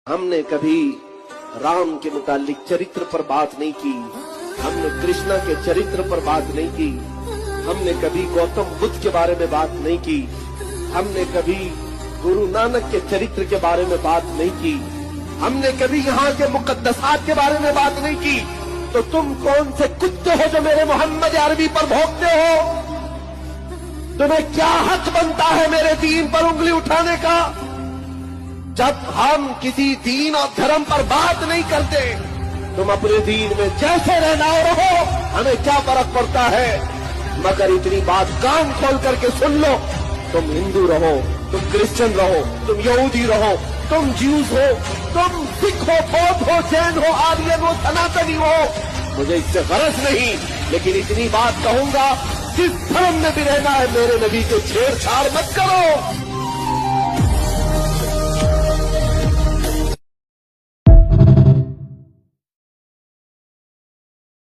हमने कभी राम के मुतालिक चरित्र पर बात नहीं की, हमने कृष्णा के चरित्र पर बात नहीं की, हमने कभी गौतम बुद्ध के बारे में बात नहीं की, हमने कभी गुरु नानक के चरित्र के बारे में बात नहीं की, हमने कभी यहाँ के मुकद्दसात के बारे में बात नहीं की। तो तुम कौन से कुत्ते हो जो मेरे मोहम्मद अरबी पर भौंकते हो? तुम्हें क्या हक बनता है मेरे दीन पर उंगली उठाने का? जब हम किसी दीन और धर्म पर बात नहीं करते, तुम अपने दीन में जैसे रहना रहो, हमें क्या फर्क पड़ता है। मगर इतनी बात कान खोल करके सुन लो, तुम हिंदू रहो, तुम क्रिश्चियन रहो, तुम यहूदी रहो, तुम ज्यूज हो, तुम सिख हो, बौद्ध हो, जैन हो, आर्यन हो, सनातनी हो, मुझे इससे गरज नहीं। लेकिन इतनी बात कहूंगा, जिस धर्म में भी रहना है मेरे नबी को छेड़छाड़ मत करो।